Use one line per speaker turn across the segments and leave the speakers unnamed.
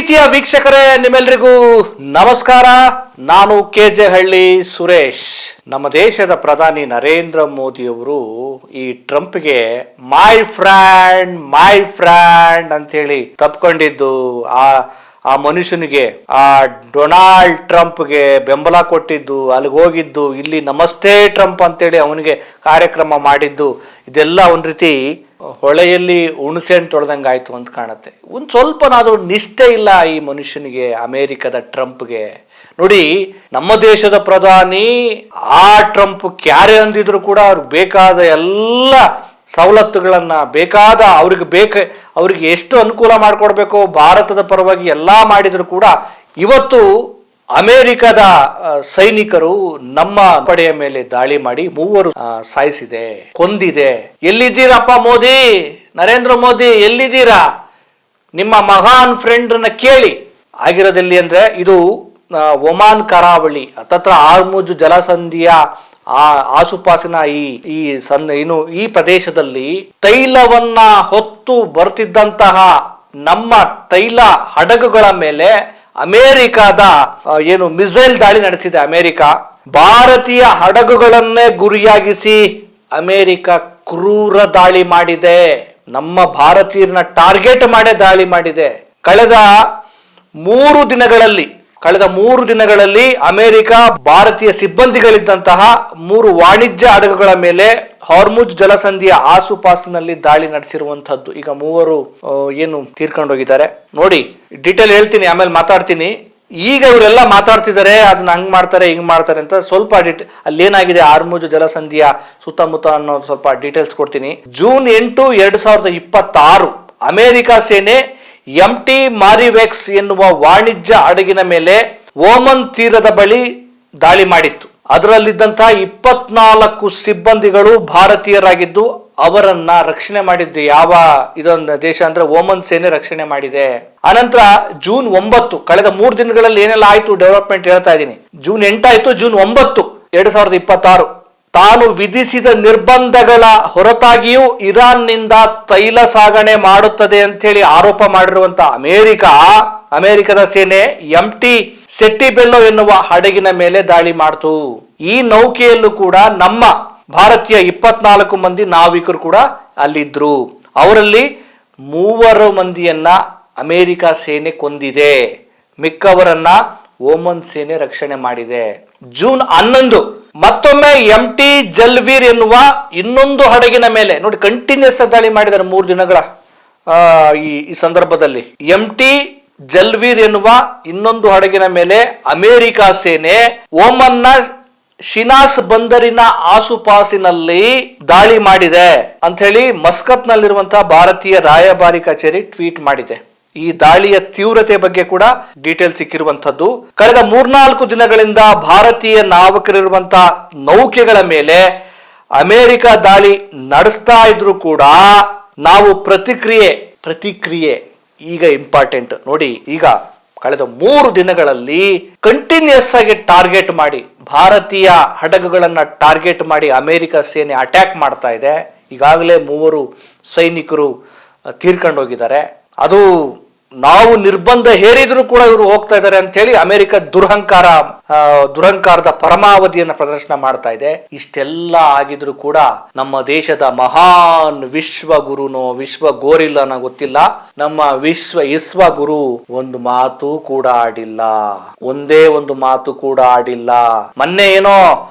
ಪ್ರೀತಿಯ ವೀಕ್ಷಕರೇ, ನಿಮ್ಮೆಲ್ಲರಿಗೂ ನಮಸ್ಕಾರ. ನಾನು ಕೆಜೆ ಹಳ್ಳಿ ಸುರೇಶ್. ನಮ್ಮ ದೇಶದ ಪ್ರಧಾನಿ ನರೇಂದ್ರ ಮೋದಿ ಅವರು ಈ ಟ್ರಂಪ್ಗೆ ಮೈ ಫ್ರೆಂಡ್ ಅಂತ ಹೇಳಿ ತಪ್ಕೊಂಡಿದ್ದು, ಆ ಮನುಷ್ಯನಿಗೆ, ಆ ಡೊನಾಲ್ಡ್ ಟ್ರಂಪ್ಗೆ ಬೆಂಬಲ ಕೊಟ್ಟಿದ್ದು, ಅಲ್ಲಿಗೆ ಹೋಗಿದ್ದು, ಇಲ್ಲಿ ನಮಸ್ತೆ ಟ್ರಂಪ್ ಅಂತೇಳಿ ಅವನಿಗೆ ಕಾರ್ಯಕ್ರಮ ಮಾಡಿದ್ದು, ಇದೆಲ್ಲ ಒಂದ್ ರೀತಿ ಹೊಳೆಯಲ್ಲಿ ಹುಣಸೆಹಣ್ಣು ತೊಳೆದಂಗಾಯ್ತು ಅಂತ ಕಾಣುತ್ತೆ. ಒಂದ್ ಸ್ವಲ್ಪನಾದ್ರೂ ನಿಷ್ಠೆ ಇಲ್ಲ ಈ ಮನುಷ್ಯನಿಗೆ, ಅಮೆರಿಕದ ಟ್ರಂಪ್ಗೆ. ನೋಡಿ, ನಮ್ಮ ದೇಶದ ಪ್ರಧಾನಿ ಆ ಟ್ರಂಪ್ ಕ್ಯಾರೆ ಅಂದಿದ್ರು ಕೂಡ ಅವ್ರಿಗೆ ಬೇಕಾದ ಎಲ್ಲ ಸವಲತ್ತುಗಳನ್ನ ಬೇಕಾದ ಅವ್ರಿಗೆ ಎಷ್ಟು ಅನುಕೂಲ ಮಾಡಿಕೊಡ್ಬೇಕೋ ಭಾರತದ ಪರವಾಗಿ ಎಲ್ಲಾ ಮಾಡಿದ್ರು ಕೂಡ ಇವತ್ತು ಅಮೆರಿಕದ ಸೈನಿಕರು ನಮ್ಮ ಪಡೆಯ ಮೇಲೆ ದಾಳಿ ಮಾಡಿ 3 ಸಾಯಿಸಿದೆ, ಕೊಂದಿದೆ. ಎಲ್ಲಿದ್ದೀರಪ್ಪ ಮೋದಿ, ನರೇಂದ್ರ ಮೋದಿ ಎಲ್ಲಿದ್ದೀರಾ? ನಿಮ್ಮ ಮಹಾನ್ ಫ್ರೆಂಡ್ನ ಕೇಳಿ. ಆಗಿರೋದೆಲ್ಲಿ ಅಂದ್ರೆ ಇದು ಒಮಾನ್ ಕರಾವಳಿ ಹತ್ತತ್ರ ಆರ್ಮುಜ್ ಜಲಸಂಧಿಯ ಆಸುಪಾಸಿನ ಈ ಪ್ರದೇಶದಲ್ಲಿ ತೈಲವನ್ನ ಹೊತ್ತು ಬರ್ತಿದ್ದಂತಹ ನಮ್ಮ ತೈಲ ಹಡಗುಗಳ ಮೇಲೆ ಅಮೆರಿಕದ ಮಿಸೈಲ್ ದಾಳಿ ನಡೆಸಿದೆ. ಅಮೆರಿಕ ಭಾರತೀಯ ಹಡಗುಗಳನ್ನೇ ಗುರಿಯಾಗಿಸಿ ಅಮೆರಿಕ ಕ್ರೂರ ದಾಳಿ ಮಾಡಿದೆ. ನಮ್ಮ ಭಾರತೀಯರನ್ನ ಟಾರ್ಗೆಟ್ ಮಾಡೇ ದಾಳಿ ಮಾಡಿದೆ. ಕಳೆದ 3 ದಿನಗಳಲ್ಲಿ ಅಮೆರಿಕ ಭಾರತೀಯ ಸಿಬ್ಬಂದಿಗಳಿದ್ದಂತಹ 3 ವಾಣಿಜ್ಯ ಹಡಗುಗಳ ಮೇಲೆ ಹಾರ್ಮುಜ್ ಜಲಸಂಧಿಯ ಆಸುಪಾಸಿನಲ್ಲಿ ದಾಳಿ ನಡೆಸಿರುವಂತಹದ್ದು. ಈಗ 3 ತೀರ್ಕೊಂಡೋಗಿದ್ದಾರೆ. ನೋಡಿ, ಡೀಟೇಲ್ ಹೇಳ್ತೀನಿ, ಆಮೇಲೆ ಮಾತಾಡ್ತೀನಿ. ಈಗ ಇವರೆಲ್ಲ ಮಾತಾಡ್ತಿದ್ದಾರೆ, ಅದನ್ನ ಹಂಗ್ ಮಾಡ್ತಾರೆ ಹಿಂಗ್ ಮಾಡ್ತಾರೆ ಅಂತ. ಸ್ವಲ್ಪ ಅಲ್ಲೇನಾಗಿದೆ ಹಾರ್ಮುಜ್ ಜಲಸಂಧಿಯ ಸುತ್ತಮುತ್ತ ಅನ್ನೋ ಸ್ವಲ್ಪ ಡೀಟೇಲ್ಸ್ ಕೊಡ್ತೀನಿ. ಜೂನ್ 8, 2026 ಅಮೆರಿಕ ಸೇನೆ MT ಮಾರಿವೆಕ್ಸ್ ಎನ್ನುವ ವಾಣಿಜ್ಯ ಹಡಗಿನ ಮೇಲೆ ಓಮನ್ ತೀರದ ಬಳಿ ದಾಳಿ ಮಾಡಿತ್ತು. ಅದರಲ್ಲಿದ್ದಂತಹ 24 ಸಿಬ್ಬಂದಿಗಳು ಭಾರತೀಯರಾಗಿದ್ದು ಅವರನ್ನ ರಕ್ಷಣೆ ಮಾಡಿದ್ದು ಇದೊಂದು ದೇಶ ಅಂದ್ರೆ ಓಮನ್ ಸೇನೆ ರಕ್ಷಣೆ ಮಾಡಿದೆ. ಅನಂತರ ಜೂನ್ 9, ಕಳೆದ 3 ದಿನಗಳಲ್ಲಿ ಏನೆಲ್ಲ ಆಯ್ತು ಡೆವಲಪ್ಮೆಂಟ್ ಹೇಳ್ತಾ ಇದ್ದೀನಿ. ಜೂನ್ 8 ಆಯ್ತು. ಜೂನ್ 9, 2026 ತಾನು ವಿಧಿಸಿದ ನಿರ್ಬಂಧಗಳ ಹೊರತಾಗಿಯೂ ಇರಾನ್ನಿಂದ ತೈಲ ಸಾಗಣೆ ಮಾಡುತ್ತದೆ ಅಂತ ಹೇಳಿ ಆರೋಪ ಮಾಡಿರುವಂತ ಅಮೆರಿಕದ ಸೇನೆ MT ಸೆಟ್ಟಿಬೆಲ್ಲೋ ಎನ್ನುವ ಹಡಗಿನ ಮೇಲೆ ದಾಳಿ ಮಾಡಿತು. ಈ ನೌಕೆಯಲ್ಲೂ ಕೂಡ ನಮ್ಮ ಭಾರತೀಯ 24 ಮಂದಿ ನಾವಿಕರು ಕೂಡ ಅಲ್ಲಿದ್ರು. ಅವರಲ್ಲಿ 3 ಮಂದಿಯನ್ನ ಅಮೆರಿಕ ಸೇನೆ ಕೊಂದಿದೆ, ಮಿಕ್ಕವರನ್ನ ಓಮನ್ ಸೇನೆ ರಕ್ಷಣೆ ಮಾಡಿದೆ. ಜೂನ್ 11 ಮತ್ತೊಮ್ಮೆ MT ಜಲ್ವೀರ್ ಎನ್ನುವ ಇನ್ನೊಂದು ಹಡಗಿನ ಮೇಲೆ, ನೋಡಿ ಕಂಟಿನ್ಯೂಸ್ ದಾಳಿ ಮಾಡಿದ್ದಾರೆ 3 ದಿನಗಳ ಈ ಸಂದರ್ಭದಲ್ಲಿ. MT ಜಲ್ವೀರ್ ಎನ್ನುವ ಇನ್ನೊಂದು ಹಡಗಿನ ಮೇಲೆ ಅಮೆರಿಕ ಸೇನೆ ಓಮನ್ನ ಶಿನಾಸ್ ಬಂದರಿನ ಆಸುಪಾಸಿನಲ್ಲಿ ದಾಳಿ ಮಾಡಿದೆ ಅಂತ ಹೇಳಿ ಮಸ್ಕತ್ ನಲ್ಲಿರುವಂತಹ ಭಾರತೀಯ ರಾಯಭಾರಿ ಕಚೇರಿ ಟ್ವೀಟ್ ಮಾಡಿದೆ. ಈ ದಾಳಿಯ ತೀವ್ರತೆ ಬಗ್ಗೆ ಕೂಡ ಡೀಟೇಲ್ ಸಿಕ್ಕಿರುವಂತದ್ದು. ಕಳೆದ 3-4 ದಿನಗಳಿಂದ ಭಾರತೀಯ ನಾವಿಕರಿರುವಂತಹ ನೌಕೆಗಳ ಮೇಲೆ ಅಮೆರಿಕ ದಾಳಿ ನಡೆಸ್ತಾ ಇದ್ರು ಕೂಡ ನಾವು ಪ್ರತಿಕ್ರಿಯೆ ಈಗ ಇಂಪಾರ್ಟೆಂಟ್ ನೋಡಿ. ಈಗ ಕಳೆದ 3 ದಿನಗಳಲ್ಲಿ ಕಂಟಿನ್ಯೂಸ್ ಆಗಿ ಟಾರ್ಗೆಟ್ ಮಾಡಿ, ಭಾರತೀಯ ಹಡಗುಗಳನ್ನ ಟಾರ್ಗೆಟ್ ಮಾಡಿ ಅಮೆರಿಕ ಸೇನೆ ಅಟ್ಯಾಕ್ ಮಾಡ್ತಾ ಇದೆ. ಈಗಾಗಲೇ 3 ಸೈನಿಕರು ತೀರ್ಕೊಂಡೋಗಿದ್ದಾರೆ. ಅದು ನಾವು ನಿರ್ಬಂಧ ಹೇರಿದ್ರು ಕೂಡ ಇವರು ಹೋಗ್ತಾ ಇದ್ದಾರೆ ಅಂತ ಹೇಳಿ ಅಮೆರಿಕ ದುರಹಂಕಾರದ ಪರಮಾವಧಿಯನ್ನ ಪ್ರದರ್ಶನ ಮಾಡ್ತಾ ಇದೆ. ಇಷ್ಟೆಲ್ಲ ಆಗಿದ್ರು ಕೂಡ ನಮ್ಮ ದೇಶದ ಮಹಾನ್ ವಿಶ್ವ ಗೋರಿಲ್ಲನ ಗೊತ್ತಿಲ್ಲ, ನಮ್ಮ ವಿಶ್ವ ಗುರು ಒಂದು ಮಾತು ಕೂಡ ಆಡಿಲ್ಲ, ಒಂದೇ ಒಂದು ಮಾತು ಕೂಡ ಆಡಿಲ್ಲ. ಮೊನ್ನೆ ಏನೋ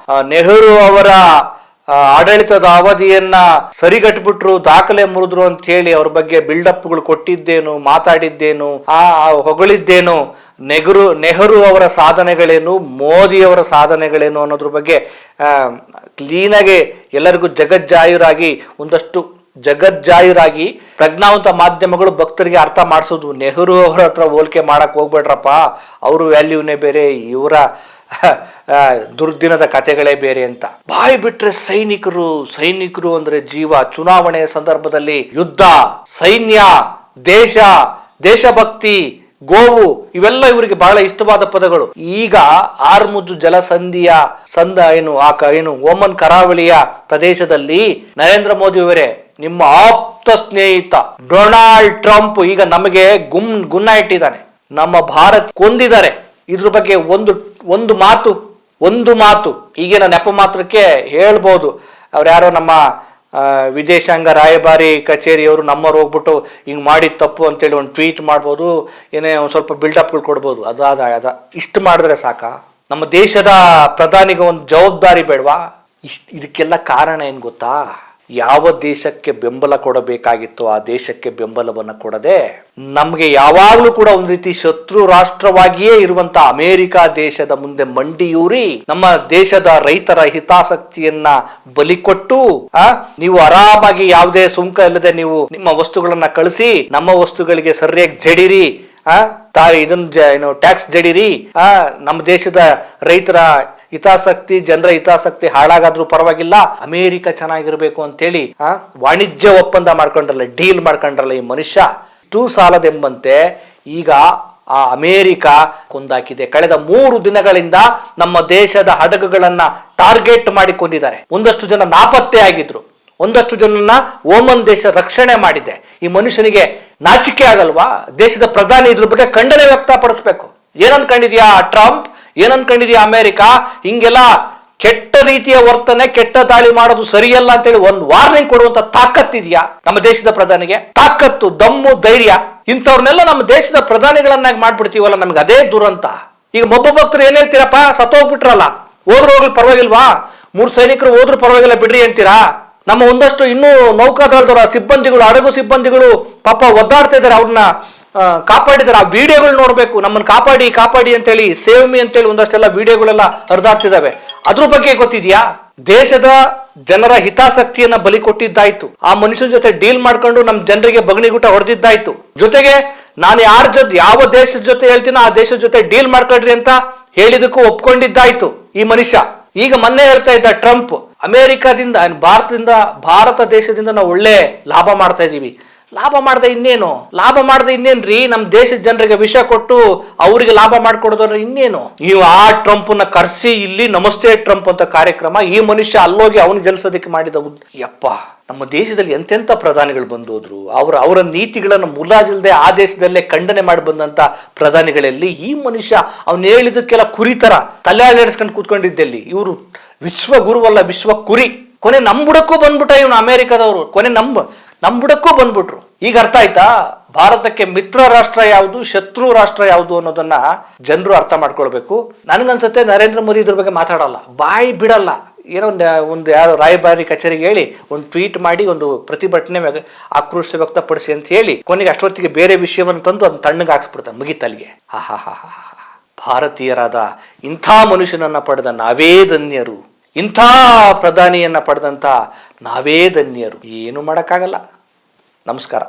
ನೆಹರು ಅವರ ಆಡಳಿತದ ಅವಧಿಯನ್ನ ಸರಿಗಟ್ಬಿಟ್ರು, ದಾಖಲೆ ಮುರಿದ್ರು ಅಂತ ಹೇಳಿ ಅವ್ರ ಬಗ್ಗೆ ಬಿಲ್ಡಪ್ಗಳು ಕೊಟ್ಟಿದ್ದೇನು, ಮಾತಾಡಿದ್ದೇನು, ಹೊಗಳಿದ್ದೇನು, ನೆಹರು ಅವರ ಸಾಧನೆಗಳೇನು, ಮೋದಿ ಅವರ ಸಾಧನೆಗಳೇನು ಅನ್ನೋದ್ರ ಬಗ್ಗೆ ಕ್ಲೀನಾಗಿ ಎಲ್ಲರಿಗೂ ಜಗಜ್ಜಾಹಿರಾಗಿ ಪ್ರಜ್ಞಾವಂತ ಮಾಧ್ಯಮಗಳು ಭಕ್ತರಿಗೆ ಅರ್ಥ ಮಾಡಿಸೋದು. ನೆಹರು ಅವರ ಹತ್ರ ಹೋಲಿಕೆ ಮಾಡಕ್ ಹೋಗ್ಬೇಡ್ರಪ್ಪ, ಅವ್ರ ವ್ಯಾಲ್ಯೂನೇ ಬೇರೆ, ಇವರ ದುರ್ದಿನದ ಕಥೆಗಳೇ ಬೇರೆ ಅಂತ ಬಾಯಿ ಬಿಟ್ರೆ ಸೈನಿಕರು ಅಂದ್ರೆ ಜೀವ. ಚುನಾವಣೆಯ ಸಂದರ್ಭದಲ್ಲಿ ಯುದ್ಧ, ಸೈನ್ಯ, ದೇಶಭಕ್ತಿ, ಗೋವು ಇವೆಲ್ಲ ಇವರಿಗೆ ಬಹಳ ಇಷ್ಟವಾದ ಪದಗಳು. ಈಗ ಹಾರ್ಮುಜ್ ಜಲಸಂಧಿಯ ಓಮನ್ ಕರಾವಳಿಯ ಪ್ರದೇಶದಲ್ಲಿ ನರೇಂದ್ರ ಮೋದಿ ಅವರೇ, ನಿಮ್ಮ ಆಪ್ತ ಸ್ನೇಹಿತ ಡೊನಾಲ್ಡ್ ಟ್ರಂಪ್ ಈಗ ನಮಗೆ ಗುನ್ನ ಇಟ್ಟಿದ್ದಾನೆ. ನಮ್ಮ ಭಾರತ ಕೊಂದಿದ್ದಾರೆ. ಇದ್ರ ಬಗ್ಗೆ ಒಂದು ಮಾತು ಈಗಿನ ನೆಪ ಮಾತ್ರಕ್ಕೆ ಹೇಳ್ಬೋದು. ಅವ್ರು ಯಾರೋ ನಮ್ಮ ವಿದೇಶಾಂಗ ರಾಯಭಾರಿ ಕಚೇರಿಯವರು ನಮ್ಮವ್ರು ಹೋಗ್ಬಿಟ್ಟು ಹಿಂಗೆ ಮಾಡಿದ ತಪ್ಪು ಅಂತೇಳಿ ಒಂದು ಟ್ವೀಟ್ ಮಾಡ್ಬೋದು, ಏನೇ ಒಂದು ಸ್ವಲ್ಪ ಬಿಲ್ಡಪ್ಗಳು ಕೊಡ್ಬೋದು. ಅದ ಇಷ್ಟು ಮಾಡಿದ್ರೆ ಸಾಕ? ನಮ್ಮ ದೇಶದ ಪ್ರಧಾನಿಗೆ ಒಂದು ಜವಾಬ್ದಾರಿ ಬೇಡವಾ? ಇದಕ್ಕೆಲ್ಲ ಕಾರಣ ಏನು ಗೊತ್ತಾ? ಯಾವ ದೇಶಕ್ಕೆ ಬೆಂಬಲ ಕೊಡಬೇಕಾಗಿತ್ತು ಆ ದೇಶಕ್ಕೆ ಬೆಂಬಲವನ್ನು ಕೊಡದೆ ನಮಗೆ ಯಾವಾಗಲೂ ಕೂಡ ಒಂದು ರೀತಿ ಶತ್ರು ರಾಷ್ಟ್ರವಾಗಿಯೇ ಇರುವಂತ ಅಮೆರಿಕ ದೇಶದ ಮುಂದೆ ಮಂಡಿಯೂರಿ ನಮ್ಮ ದೇಶದ ರೈತರ ಹಿತಾಸಕ್ತಿಯನ್ನ ಬಲಿಕೊಟ್ಟು ನೀವು ಆರಾಮಾಗಿ ಯಾವುದೇ ಸುಂಕ ಇಲ್ಲದೆ ನೀವು ನಿಮ್ಮ ವಸ್ತುಗಳನ್ನ ಕಳಿಸಿ, ನಮ್ಮ ವಸ್ತುಗಳಿಗೆ ಸರಿಯಾಗಿ ಜಡಿರಿ, ಇದನ್ನ ಟ್ಯಾಕ್ಸ್ ಜಡಿರಿ, ನಮ್ಮ ದೇಶದ ರೈತರ ಹಿತಾಸಕ್ತಿ ಜನರ ಹಿತಾಸಕ್ತಿ ಹಾಳಾಗಾದ್ರೂ ಪರವಾಗಿಲ್ಲ, ಅಮೆರಿಕ ಚೆನ್ನಾಗಿರ್ಬೇಕು ಅಂತೇಳಿ ವಾಣಿಜ್ಯ ಒಪ್ಪಂದ ಮಾಡ್ಕೊಂಡ್ರಲ್ಲ, ಡೀಲ್ ಮಾಡ್ಕೊಂಡ್ರಲ್ಲ ಈ ಮನುಷ್ಯ. ಇಷ್ಟೂ ಸಾಲದೆಂಬಂತೆ ಈಗ ಆ ಅಮೆರಿಕ ಕೊಂದಾಕಿದೆ. ಕಳೆದ 3 ದಿನಗಳಿಂದ ನಮ್ಮ ದೇಶದ ಹಡಗುಗಳನ್ನ ಟಾರ್ಗೆಟ್ ಮಾಡಿ ಕೊಂದಿದ್ದಾರೆ. ಒಂದಷ್ಟು ಜನ ನಾಪತ್ತೆ ಆಗಿದ್ರು, ಒಂದಷ್ಟು ಜನನ್ನ ಓಮನ್ ದೇಶ ರಕ್ಷಣೆ ಮಾಡಿದೆ. ಈ ಮನುಷ್ಯನಿಗೆ ನಾಚಿಕೆ ಆಗಲ್ವಾ? ದೇಶದ ಪ್ರಧಾನಿ ಇದ್ರ ಬಗ್ಗೆ ಖಂಡನೆ ವ್ಯಕ್ತಪಡಿಸ್ಬೇಕು. ಏನನ್ಕೊಂಡಿದ್ಯಾ ಟ್ರಂಪ್, ಏನನ್ಕೊಂಡಿದ್ಯಾ ಅಮೆರಿಕ? ಹಿಂಗೆಲ್ಲ ಕೆಟ್ಟ ರೀತಿಯ ವರ್ತನೆ, ಕೆಟ್ಟ ದಾಳಿ ಮಾಡೋದು ಸರಿಯಲ್ಲ ಅಂತೇಳಿ ಒಂದು ವಾರ್ನಿಂಗ್ ಕೊಡುವಂತ ತಾಕತ್ತಿದ್ಯಾ ನಮ್ಮ ದೇಶದ ಪ್ರಧಾನಿಗೆ? ತಾಕತ್ತು, ದಮ್ಮು, ಧೈರ್ಯ ಇಂಥವ್ರನ್ನೆಲ್ಲ ನಮ್ಮ ದೇಶದ ಪ್ರಧಾನಿಗಳನ್ನಾಗಿ ಮಾಡ್ಬಿಡ್ತೀವಲ್ಲ, ನಮ್ಗೆ ಅದೇ ದುರಂತ. ಈಗ ಮೊಬ್ಬ ಭಕ್ತರು ಏನ್ ಹೇಳ್ತೀರಪ್ಪ, ಸತ್ತೋಗ್ಬಿಟ್ರಲ್ಲ, ಹೋದ್ರು ಹೋಗ್ಲಿ ಪರವಾಗಿಲ್ವಾ, 3 ಸೈನಿಕರು ಹೋದ್ರು ಪರವಾಗಿಲ್ಲ ಬಿಡ್ರಿ ಅಂತೀರಾ? ನಮ್ಮ ಒಂದಷ್ಟು ಇನ್ನೂ ನೌಕಾದಳದವರ ಸಿಬ್ಬಂದಿಗಳು, ಹಡಗು ಸಿಬ್ಬಂದಿಗಳು ಪಾಪ ಒದ್ದಾಡ್ತಾ ಇದ್ದಾರೆ, ಅವ್ರನ್ನ ಕಾಪಾಡಿದಾರೆ. ಆ ವಿಡಿಯೋಗಳು ನೋಡ್ಬೇಕು. ನಮ್ಮನ್ನು ಕಾಪಾಡಿ ಅಂತೇಳಿ, ಸೇವ್ ಮಿ ಅಂತೇಳಿ ಒಂದಷ್ಟೆಲ್ಲ ವಿಡಿಯೋಗಳೆಲ್ಲ ಹರಿದಾಡ್ತಿದ್ದಾವೆ. ಅದ್ರ ಬಗ್ಗೆ ಗೊತ್ತಿದ್ಯಾ? ದೇಶದ ಜನರ ಹಿತಾಸಕ್ತಿಯನ್ನ ಬಲಿ ಕೊಟ್ಟಿದ್ದಾಯ್ತು. ಆ ಮನುಷ್ಯನ ಜೊತೆ ಡೀಲ್ ಮಾಡ್ಕೊಂಡು ನಮ್ಮ ಜನರಿಗೆ ಬಗಣಿಗೂಟ ಹೊಡೆದಿದ್ದಾಯ್ತು. ಜೊತೆಗೆ ನಾನು ಯಾವ ದೇಶದ ಜೊತೆ ಹೇಳ್ತೀನೋ ಆ ದೇಶದ ಜೊತೆ ಡೀಲ್ ಮಾಡ್ಕೊಳ್ರಿ ಅಂತ ಹೇಳಿದಕ್ಕೂ ಒಪ್ಕೊಂಡಿದ್ದಾಯ್ತು ಈ ಮನುಷ್ಯ. ಈಗ ಮೊನ್ನೆ ಹೇಳ್ತಾ ಇದ್ದ ಟ್ರಂಪ್, ಅಮೆರಿಕದಿಂದ ಭಾರತ ದೇಶದಿಂದ ನಾವು ಒಳ್ಳೆ ಲಾಭ ಮಾಡ್ತಾ ಇದೀವಿ. ಲಾಭ ಮಾಡದೆ ಇನ್ನೇನ್ರಿ? ನಮ್ಮ ದೇಶದ ಜನರಿಗೆ ವಿಷ ಕೊಟ್ಟು ಅವರಿಗೆ ಲಾಭ ಮಾಡ್ಕೊಡೋದ್ರೆ ಇನ್ನೇನು? ನೀವು ಆ ಟ್ರಂಪ್ನ ಕರ್ಸಿ ಇಲ್ಲಿ ನಮಸ್ತೆ ಟ್ರಂಪ್ ಅಂತ ಕಾರ್ಯಕ್ರಮ, ಈ ಮನುಷ್ಯ ಅಲ್ಲೋಗಿ ಅವನು ಗೆಲ್ಸೋದಕ್ಕೆ ಮಾಡಿದ ಯಪ್ಪ. ನಮ್ಮ ದೇಶದಲ್ಲಿ ಎಂತೆಂಥ ಪ್ರಧಾನಿಗಳು ಬಂದೋದ್ರು, ಅವರ ನೀತಿಗಳನ್ನು ಮುಲಾಜಿಲ್ಲದೆ ಆ ದೇಶದಲ್ಲೇ ಖಂಡನೆ ಮಾಡಿ ಬಂದಂತ ಪ್ರಧಾನಿಗಳಲ್ಲಿ ಈ ಮನುಷ್ಯ ಅವ್ನು ಹೇಳಿದಕ್ಕೆಲ್ಲ ಕುರಿತರ ತಲೆ ನಡೆಸ್ಕೊಂಡು ಕೂತ್ಕೊಂಡಿದ್ದೆಲ್ಲಿ? ಇವರು ವಿಶ್ವ ಗುರುವಲ್ಲ, ವಿಶ್ವ ಕುರಿ. ಕೊನೆ ನಂಬುಡಕ್ಕೂ ಬಂದ್ಬಿಟ್ಟ ಇವನು ಅಮೆರಿಕದವರು, ಕೊನೆ ನಂಬುಡಕ್ಕೂ ಬಂದ್ಬಿಟ್ರು. ಈಗ ಅರ್ಥ ಆಯ್ತಾ ಭಾರತಕ್ಕೆ ಮಿತ್ರ ರಾಷ್ಟ್ರ ಯಾವುದು, ಶತ್ರು ರಾಷ್ಟ್ರ ಯಾವುದು ಅನ್ನೋದನ್ನ ಜನರು ಅರ್ಥ ಮಾಡ್ಕೊಳ್ಬೇಕು. ನನ್ಗನ್ಸುತ್ತೆ ನರೇಂದ್ರ ಮೋದಿ ಇದ್ರ ಬಗ್ಗೆ ಮಾತಾಡಲ್ಲ, ಬಾಯಿ ಬಿಡಲ್ಲ. ಏನೋ ಒಂದು ಯಾರೋ ರಾಯಭಾರಿ ಕಚೇರಿಗೆ ಹೇಳಿ ಒಂದು ಟ್ವೀಟ್ ಮಾಡಿ ಒಂದು ಪ್ರತಿಭಟನೆ ಆಕ್ರೋಶ ವ್ಯಕ್ತಪಡಿಸಿ ಅಂತ ಹೇಳಿ ಕೊನೆಗೆ ಅಷ್ಟೊತ್ತಿಗೆ ಬೇರೆ ವಿಷಯವನ್ನು ತಂದು ಅದನ್ನ ತಣ್ಣಗೆ ಹಾಕ್ಸ್ಬಿಡ್ತಾನೆ ಮುಗಿತಲ್ಲಿಗೆ. ಭಾರತೀಯರಾದ ಇಂಥ ಮನುಷ್ಯನನ್ನ ಪಡೆದ ನಾವೇ ಧನ್ಯರು, ಇಂಥ ಪ್ರಧಾನಿಯನ್ನ ಪಡೆದಂತ ನಾವೇ ಧನ್ಯರು. ಏನು ಮಾಡೋಕ್ಕಾಗಲ್ಲ. ನಮಸ್ಕಾರ.